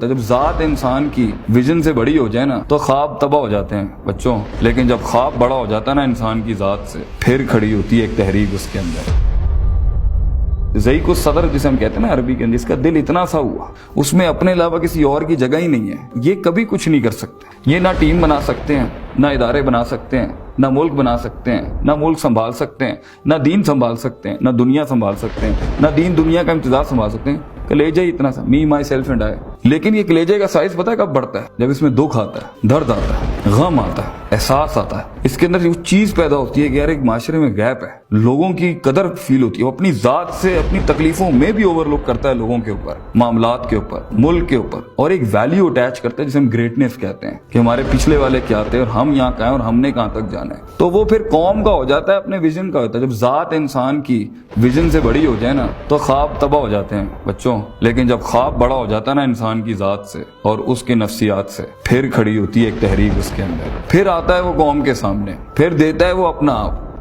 جب ذات انسان کی ویژن سے بڑی ہو جائے نا تو خواب تباہ ہو جاتے ہیں بچوں، لیکن جب خواب بڑا ہو جاتا ہے نا انسان کی ذات سے، پھر کھڑی ہوتی ہے ایک تحریک اس کے اندر۔ ضعیف الصدر جسے ہم کہتے ہیں نا عربی کے اندر، جس کا دل اتنا سا ہوا اس میں اپنے علاوہ کسی اور کی جگہ ہی نہیں ہے، یہ کبھی کچھ نہیں کر سکتے۔ یہ نہ ٹیم بنا سکتے ہیں، نہ ادارے بنا سکتے ہیں، نہ ملک بنا سکتے ہیں، نہ ملک سنبھال سکتے ہیں، نہ دین سنبھال سکتے ہیں، نہ دنیا سنبھال سکتے ہیں، نہ دین دنیا کا امتزاج سنبھال سکتے ہیں۔ کلیجہ ہی اتنا سا، می مائی سیلف اینڈ آئی۔ لیکن یہ کلیجے کا سائز پتہ ہے کب بڑھتا ہے؟ جب اس میں دکھ آتا ہے، درد آتا ہے، غم آتا ہے، احساس آتا ہے، اس کے اندر وہ چیز پیدا ہوتی ہے کہ یار ایک معاشرے میں گیپ ہے، لوگوں کی قدر فیل ہوتی ہے، وہ اپنی ذات سے اپنی تکلیفوں میں بھی اوور لک کرتا ہے، لوگوں کے اوپر، معاملات کے اوپر، ملک کے اوپر، اور ایک ویلیو اٹیچ کرتا ہے جسے ہم گریٹنس کہتے ہیں کہ ہمارے پچھلے والے کیا تھے اور ہم یہاں کہاں ہیں اور ہم نے کہاں تک جانا ہے۔ تو وہ پھر قوم کا ہو جاتا ہے، اپنے ویژن کا ہوتا ہے۔ جب ذات انسان کی ویژن سے بڑی ہو جائے نا تو خواب تباہ ہو جاتے ہیں بچوں، لیکن جب خواب بڑا ہو جاتا ہے نا انسان کی ذات سے اور اس کے نفسیات سے، پھر کھڑی ہوتی ہے ایک تحریک اس کے اندر، پھر آتا ہے وہ قوم کے سامنے، پھر دیتا ہے وہ اپنا آپ۔